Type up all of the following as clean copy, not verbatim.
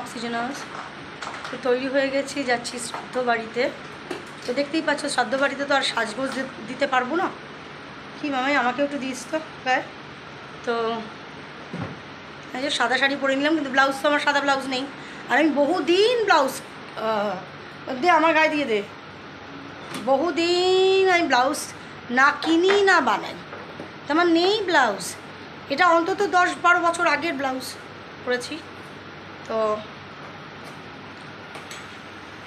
অক্সিজেনাস তো তৈরি হয়ে গেছি, যাচ্ছি শ্রাদ্ধ বাড়িতে। তো দেখতেই পাচ্ছ শ্রাদ্ধ বাড়িতে তো আর সাজগোজ দিতে পারবো না। কি মামাই আমাকেও একটু দিস তো গায়ে। তো এই যে সাদা শাড়ি পরে নিলাম, কিন্তু ব্লাউজ তো আমার সাদা ব্লাউজ নেই। আর আমি বহুদিন ব্লাউজ দে আমার গায়ে দিয়ে দে, বহুদিন আমি ব্লাউজ না কিনি না বানাই, তো আমার নেই ব্লাউজ। এটা অন্তত 10-12 বছর আগের ব্লাউজ পরেছি। তো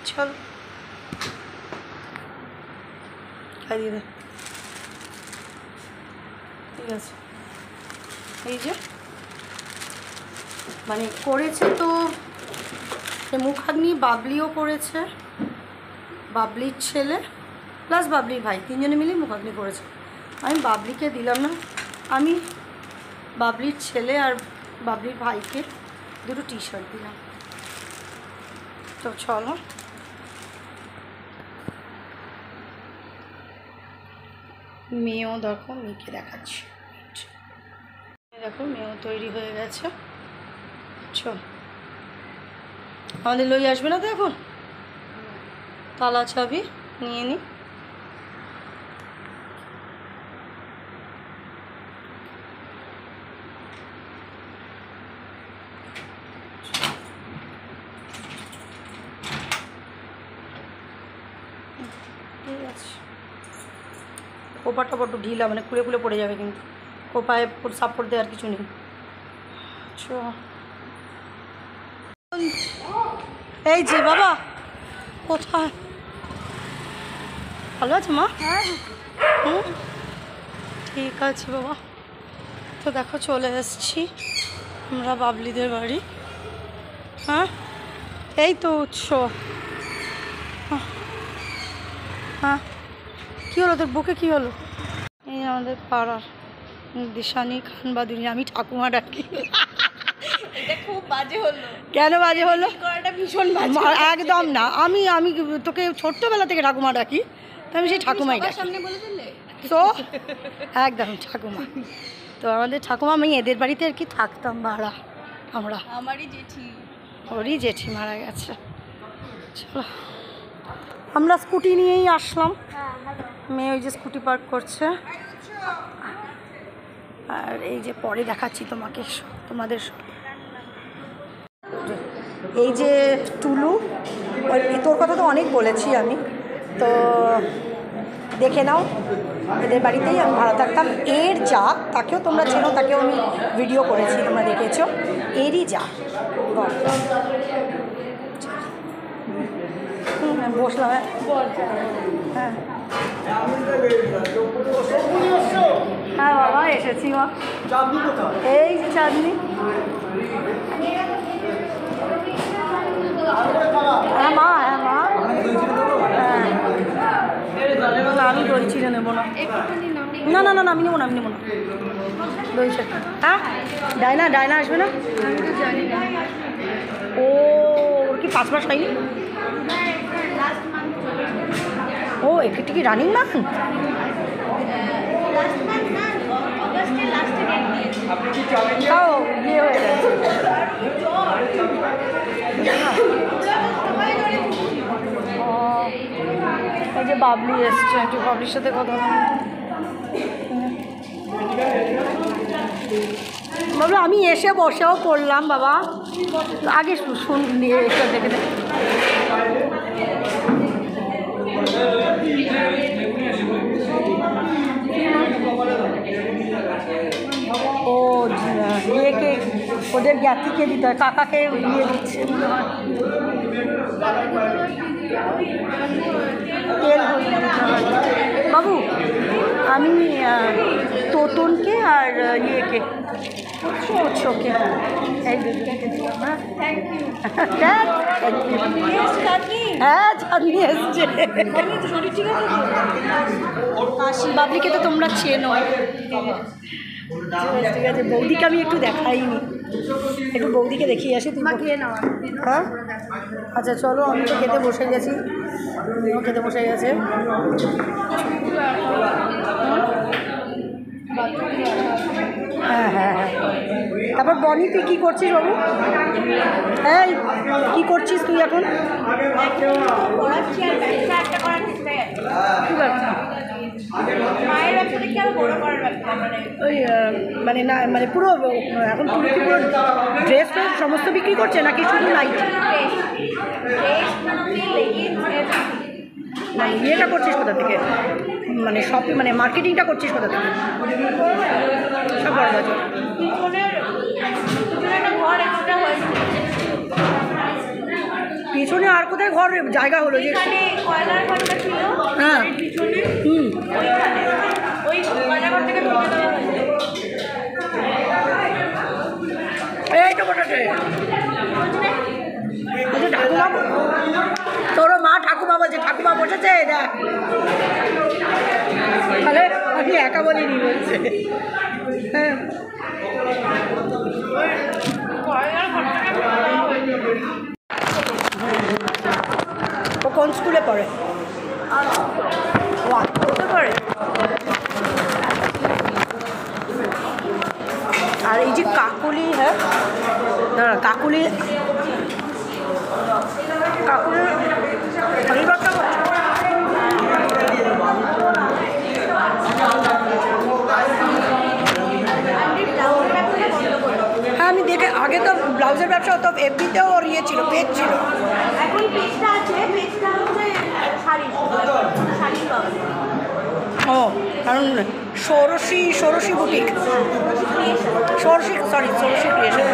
চল খাইয়ে দে, ঠিক আছে। এই যে মানে করেছে তো মুখাগ্নি, বাবলিও করেছে, বাবলির ছেলে প্লাস বাবলির ভাই, তিনজনে মিলে মুখাগ্নি করেছে। আমি বাবলিকে দিলাম না, আমি বাবলির ছেলে আর বাবলির ভাইকে দুটো টি শার্ট দিলাম। তো চলো মেয়েও দেখো, মেয়েকে দেখাচ্ছি, দেখো মেয়েও তৈরি হয়ে গেছে। চল আমাদের লই আসবে না তো এখন, তালা চাবি নিয়ে নি। ঠিক আছে, কোপাটা বড্ড ঢিলা, মানে খুলে খুলে পড়ে যাবে, কিন্তু কোপায় সাপোর্ট দেওয়ার কিছু নেই। এই যে বাবা কোথায়, ভালো আছে মা? হুম ঠিক আছে বাবা। তো দেখো চলে এসছি আমরা বাবলিদের বাড়ি। হ্যাঁ এই তো উৎস। হ্যাঁ কী হলো তোর বুকে, কী হলো? এই আমাদের পাড়ার দিশানি খান বা দুনিয়া, আমি ঠাকুমা ডাকি। খুব বাজে হলো। কেন বাজে হলো? ভীষণ বাজে। একদম না, আমি আমি তোকে ছোট্টবেলা থেকে ঠাকুমা ডাকি, তো আমি সেই ঠাকুমাই ডাকি। সামনে বলে দিলে তো একদম ঠাকুমা। তো আমাদের ঠাকুমা, আমি এদের বাড়িতে আর কি থাকতাম ভাড়া, আমরা আমারই জেঠি, ওরই জেঠি মারা গেছে। চলো আমরা স্কুটি নিয়েই আসলাম, মেয়ে ওই যে স্কুটি পার্ক করছে। আর এই যে পরে দেখাচ্ছি তোমাকে, তোমাদের এই যে টুলু, তোর কথা তো অনেক বলেছি আমি, তো দেখে নাও এদের বাড়িতেই আমি ভাড়া থাকতাম। এর যা, তাকেও তোমরা চেনো, তাকেও আমি ভিডিও করেছি, তোমরা দেখেছো, এরই যা বসলাম। হ্যাঁ হ্যাঁ বাবা এসেছি মা, এই যে চাঁদনি। হ্যাঁ মা, হ্যাঁ মা, হ্যাঁ আমি দই চিড়ে নেবো না, না না না না আমি নেবো না, আমি নেবো না দই চিড়ে। হ্যাঁ ডায়না, ডায়না আসবে না? ও ওর কি 5 মাস হয়নি? ও একটু কি রানিং মান? তাও বিয়ে হয়ে গেছে। এই যে বাবলি এসছে, একটু বাবলির সাথে কথা বাবু। আমি এসে বসেও পড়লাম বাবা, আগে শুন নিয়ে এসে দেখে দে। ও ইয়েকে, ওদের জ্ঞাতিকে দিতে হয়, কাকাকে ইয়ে দিচ্ছে তেল বাবু। আমি তোতনকে আর ইয়েকে উৎসকে এই দুজনকে দিলাম। হ্যাঁ চাঁদনি এসছে। বাবলিকে তো তোমরা চেনো, ঠিক আছে। বৌদিকে আমি একটু দেখাইনি, একটু বৌদিকে দেখিয়ে আসি। তুমি খেয়ে নাও। হ্যাঁ আচ্ছা চলো, আমি তো খেতে বসে গেছি, খেতে বসে গেছে। হ্যাঁ হ্যাঁ হ্যাঁ তারপর বনি তুই কী করছিস বাবু? এই কী করছিস তুই এখন? পড়াচ্ছি আর ব্যবসা একটা করার চেষ্টায় আছি। কী ব্যবসা? মায়ের ব্যবসাটাকে আরো বড় করার ব্যবসা, মানে ওই মানে না মানে পুরো এখন পুরো কি পুরো ড্রেস ফ্রেস সমস্ত বিক্রি করছে নাকি শুধু নাইটি? মানে ইয়েটা করছিস কোথা থেকে, মানে শপিং মানে মার্কেটিংটা করছিস কোথা থেকে? সব বড় বাজার। পিছনে আর কোথায় ঘর জায়গা হলো যে? কয়লার ঘরটা ছিল হ্যাঁ পিছনে, হুম ওইখানে ওই কয়লার ঘর থেকে ঢুকে দেওয়া হয়েছে। এইটা কোথাতে? ঠাকুমা, তোরও মা ঠাকুমা বলছে, ঠাকুমা বসেছে দেখ। তাহলে আমি একা বলিনি বলছে। হ্যাঁ কয়লার ঘরটাকে ঢুকে দেওয়া হয়েছে। ও কোন স্কুলে পড়ে? ও করতে পারে। আর এই যে কাকুলি, হ্যাঁ দাঁড়া, কাকুলি কাকুলি পরিবারটা করছে। হ্যাঁ আমি দেখে, আগে তো ব্লাউজের ব্যবসা হতো, এফবিতেও ওর ইয়ে ছিল, পেজ ছিল। এখন পেজটা আছে, পেজটা হচ্ছে শাড়ি পাওয়া যায়। ও কারণ ষোড়শী বুটিক, ষোড়শী ক্রিয়েশন।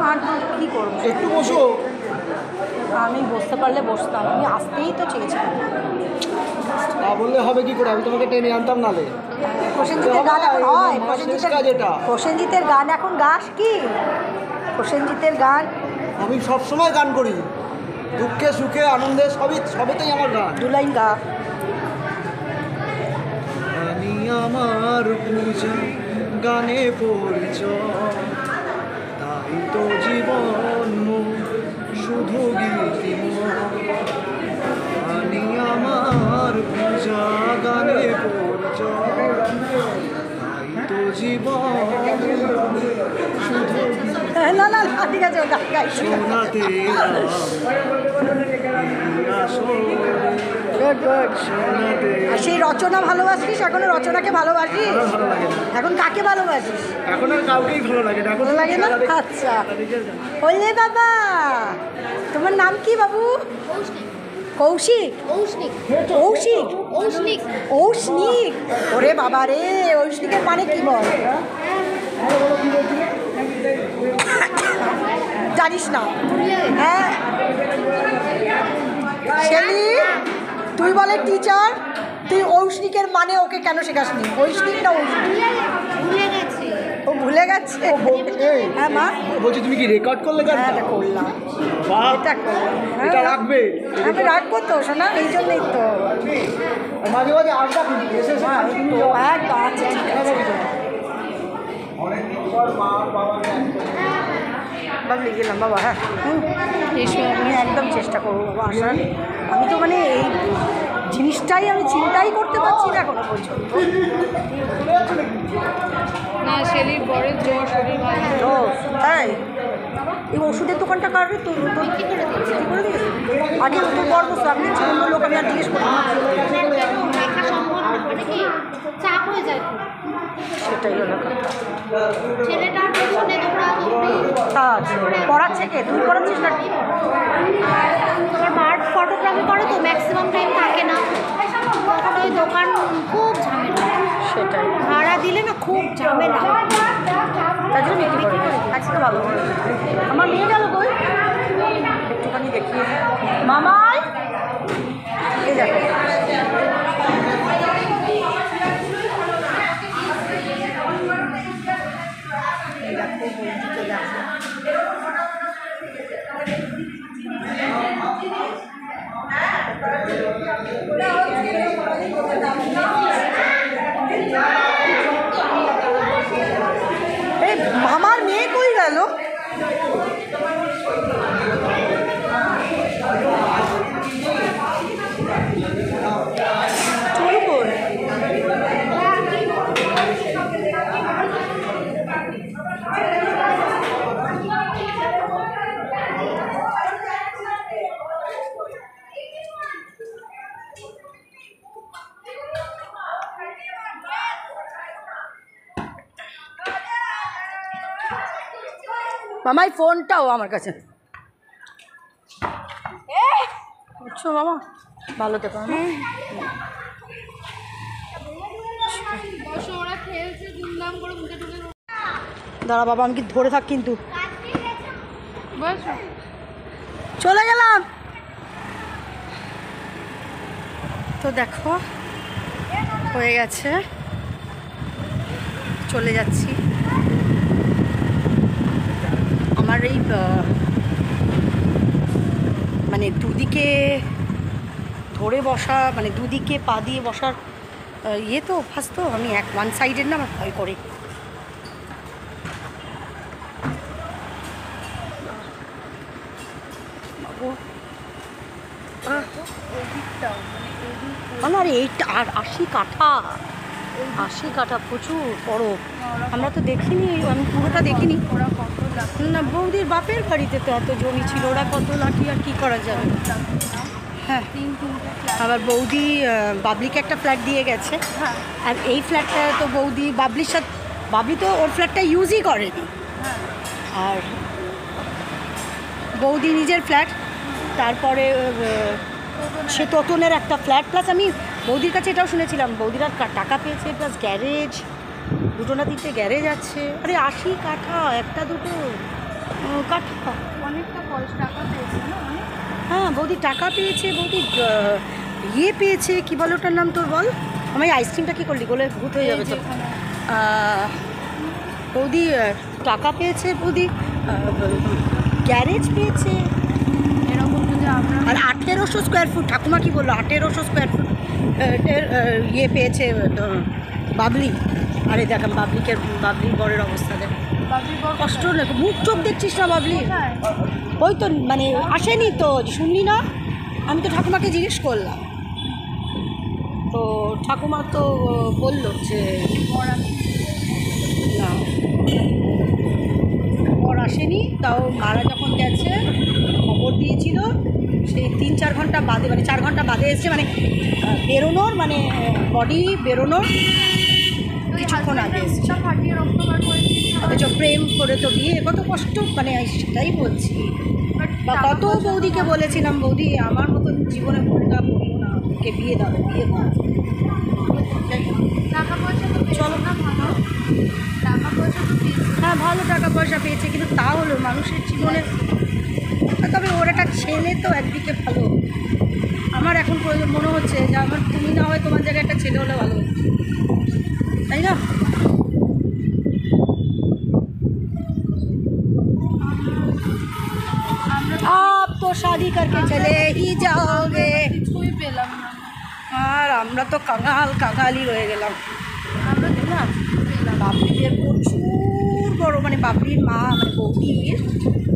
আর কী করবো, একটু বসো। আমি বসতে পারলে বসতাম, আমি আসতেই তো চেয়েছিলাম। তা বললে হবে কি করে, আমি তোমাকে টেনে আনতাম নালে। প্রসেনজিতের গান এখন হয়, শেষ কাজ এটা। প্রসেনজিতের গান এখন গাস কি? প্রসেনজিতের গান আমি সবসময় গান করি, দুঃখে সুখে আনন্দে সবেতেই আমার গান। দু লাইন গা। আমি আমার পূজা গানে পরিচয়, তাই তো জীবন শুধু গীতিময়। আমি আমার পূজা গানে পরিচয়, তাই তো জীবন শুধু না না ঠিক আছে, গান গাই। শোনাতে শোনাতে আর সেই রচনা ভালোবাসিস? এখনো রচনাকে ভালোবাসিস? ভালো লাগে না, এখন কাকে ভালোবাসিস? এখন আর কাউকেই ভালো লাগে না। এখন ভালো লাগে না? আচ্ছা বললে বাবা, তোমার নাম কি বাবু? কৌশিক? ঔষ্ণিক কৌশিক? ঔষ্ণিক ঔষ্ণিক? ওরে বাবা রে, ঔষ্ণিকের মানে কি বল? জানিস না? হ্যাঁ শেলি, তুই বলে টিচার, তুই ঔষ্ণিকের মানে ওকে কেন শেখাসনি? ঔষ্ণিক না ঔষ্ণিক? ভুলে গেছি। ও ভুলে গেছে। হ্যাঁ মা বলছি, তুমি কি রেকর্ড করলে গানটা? হ্যাঁ এটা করলাম, বাহ, এটা করলাম। এটা রাখবে? আমি রাখবো তো শোনা, এই জন্যই তো। মাঝে মাঝে আড্ডা খুঁজি এসে হ্যাঁ তো একদম আচ্ছা ঠিক আছে। বাবলি গেলাম বাবা। হ্যাঁ আমি একদম চেষ্টা করবো বাবা আসার। আমি তো মানে এই জিনিসটাই আমি চিন্তাই করতে পারছি না এখনো পর্যন্ত। না, শেলির পরের জ্বর, শরীর ভালো না। ও তাই? এই ওষুধের দোকানটা কার রে? তোর বিক্রি করে দিয়েছে? আগে তোর বড় বস্তু, আমি দেখছি অন্য লোক, আমি আর জিজ্ঞেস করি। দেখা সম্ভব না, মানে কি চাপ হয়ে যায় খুব। সেটাই হলো কথা। ছেলেটার পেছনে দৌড়াদৌড়ি। আচ্ছা পড়াচ্ছে কে? তুই পড়াচ্ছিস নাকি? তোমার মার ফটোগ্রাফি করে তো, ম্যাক্সিমাম টাইম থাকে না, তখন ওই দোকান খুব ঝামেলা। সেটাই, ভাড়া দিলে না খুব ঝামেলা। তার জন্য বিক্রি করি। আজকে ভালো করে আমার নিয়ে গেল কই, একটুখানি দেখিয়ে মামাই। এই দেখো এই মামার মেয়ে কই গেল? মামাই ফোনটাও আমার কাছে বুঝছো মামা ভালো থেকো দাঁড়া বাবা আমি কি ধরে থাক কিন্তু চলে গেলাম তো দেখো হয়ে গেছে চলে যাচ্ছি আমার এই মানে দুদিকে ধরে বসা মানে দুদিকে পা দিয়ে বসার ইয়ে তো অভ্যাস তো আমি ওয়ান সাইডের না আমার ভয় করে আর এইটা আর 80 কাঠা প্রচুর বড় আমরা তো দেখিনি আমি পুরোটা দেখিনি না বৌদির বাপের বাড়িতে তো এত জমি ছিল ওরা কত লাঠি আর কী করা যাবে হ্যাঁ আবার বৌদি বাবলিকে একটা ফ্ল্যাট দিয়ে গেছে আর এই ফ্ল্যাটটা তো বৌদি বাবলির সাথে বাবলি তো ওর ফ্ল্যাটটা ইউজই করেনি আর বৌদি নিজের ফ্ল্যাট তারপরে সে তোতনের একটা ফ্ল্যাট প্লাস আমি বৌদির কাছে এটাও শুনেছিলাম বৌদিরা টাকা পেয়েছে প্লাস গ্যারেজ দুটো না তিনটে গ্যারেজ আছে আরে 80 কাঠা একটা দুটো কাঠা অনেকটা টাকা পেয়েছে না হ্যাঁ বৌদি টাকা পেয়েছে বৌদি ইয়ে পেয়েছে কী বলে ওটার নাম তোর বল আমি আইসক্রিমটা কী করলি গোলে ভূত হয়ে যাবে তো বৌদি টাকা পেয়েছে বৌদি গ্যারেজ পেয়েছে এরকম যদি আমরা আর 1800 স্কোয়ার ফুট ঠাকুমা কি বললো 1800 স্কোয়ার ফুট ইয়ে পেয়েছে বাবলি আরে দেখাম বাবলির বরের অবস্থা দেখ কষ্ট নেই মুখ চোখ দেখছিস না বাবলি ওই তো মানে আসেনি তো শুনলি না আমি তো ঠাকুমাকে জিজ্ঞেস করলাম তো ঠাকুমা তো বললো যে না বর আসেনি তাও মারা যখন গেছে খবর দিয়েছিল সেই 3-4 ঘন্টা বাদে মানে 4 ঘন্টা বাদে এসছে মানে বেরোনোর মানে বডি বেরোনোর কিছুক্ষণ আগে এসছে অথচ প্রেম করে তো বিয়ে কত কষ্ট মানে সেটাই বলছি বা কত বৌদিকে বলেছিলাম বৌদি আমার মতন জীবনে ভুলটা করিও না ওকে বিয়ে দাও টাকা পয়সা তো চলো না ভালো টাকা পয়সা তো হ্যাঁ ভালো টাকা পয়সা পেয়েছে কিন্তু তা হলো মানুষের জীবনে তবে ওর একটা ছেলে তো একদিকে ভালো আমার এখন প্রয়োজন মনে হচ্ছে যে আমার তুমি না হয় তোমার জায়গায় একটা ছেলে হলে ভালো তাই না आप तो शादी करके चले ही जाओगे কিছুই পেলাম না আর আমরা তো কাঙালই রয়ে গেলাম আমরা না বাবলিদের প্রচুর বড় মানে বাবলির মা মানে বৌদির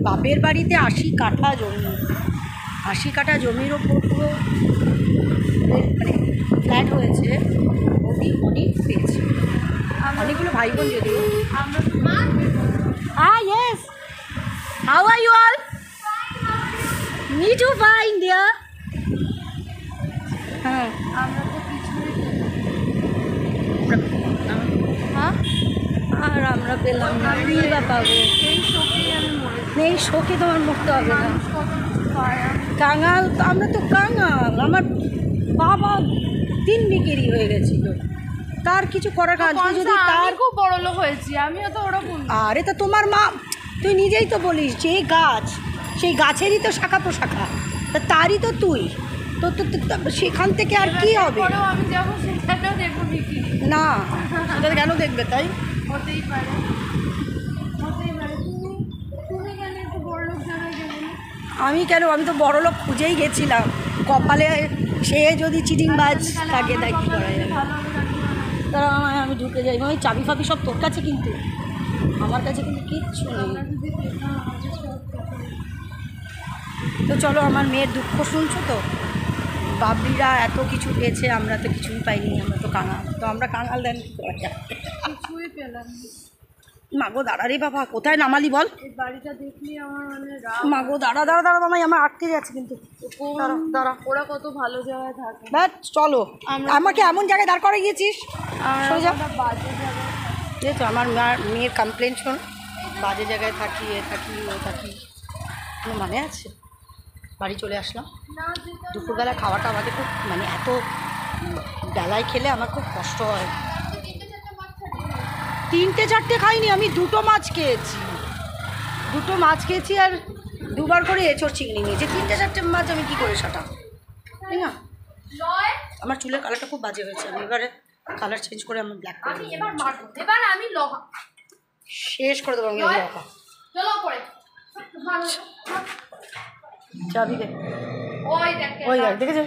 বাপের বাড়িতে 80 কাঠা জমি 80 কাঠা জমির ওপর পুরো মানে ফ্ল্যাট হয়েছে বৌদি অনেক পেয়েছে অনেকগুলো ভাই বোন যদিও আমরা yes how are you all Me too fine, dear. হ্যাঁ আমরা তো কিছুই হ্যাঁ আর আমরা পেলাম না কি বা পাবো এই শোকেই আমি মরে এই শোকে তোমার মুক্ত হবে না কত কিছু পায় কাঙাল আমরা তো কাঙাল আমার বাবা 3 বিকেরই হয়ে গেছিল তার কিছু করার কাজ নেই যদি তার খুব বড় লোক হয়েছি আমিও তো ওরকম আরে তো তোমার মা তুই নিজেই তো বলিস যে গাছ সেই গাছেরই তো শাখা প্রশাখা তা তারই তো তুই তো সেখান থেকে আর কি হবে আমি যাবো সেটাও দেখবো বিক্রি না সেটা কেন দেখবে তাই হতেই পারে তুমি কেন একটু বড় লোক জায়গায় গেলে না আমি কেন আমি তো বড় লোক খুঁজেই গেছিলাম কপালে সে যদি চিটিংবাজ থাকে তাই কী করা যাবে তারা আমি ঢুকে যাই আমি চাবি ফাবি সব তোর কাছে কিন্তু আমার কাছে কিন্তু কিচ্ছু নেই তো চলো আমার মেয়ের দুঃখ শুনছো তো বাবলিরা এত কিছু পেয়েছে আমরা তো কিছুই পাইনি আমরা তো কাঙাল তো আমরা কাঙাল দেন কী করা যায় কিছুই পেলাম না মাগো দাঁড়া রে বাবা কোথায় নামালি বল এই বাড়িটা দেখলি আমার মানে রাগ মাগো দাঁড়া মামাই আমার আটকে যাচ্ছে কিন্তু দাঁড়া ওরা কত ভালো জায়গায় থাকে ব্যাস চলো আমাকে এমন জায়গায় দাঁড় করে গিয়েছিস সোজা বাজে জায়গায় দেখছো আমার মেয়ের কমপ্লেন শোন বাজে জায়গায় থাকি ও থাকি কোনো মানে আছে? বাড়ি চলে আসলাম। দুপুরবেলা খাওয়াটা আমাকে খুব মানে এত বেলায় খেলে আমার খুব কষ্ট হয়। 3-4টে খাইনি আমি, 2টো মাছ খেয়েছি। 2টো মাছ খেয়েছি আর 2বার করে এঁচড় চিংড়ি নিয়েছি। 3-4টে মাছ আমি কী করে সাঁটাবো, তাই না? আমার চুলের কালারটা খুব বাজে হয়েছে, আমি এবারে কালার চেঞ্জ করে আমার ব্ল্যাক করে শেষ করে দেবো আমি লকা। চাবি দে, ওই দেখ দেখেছে।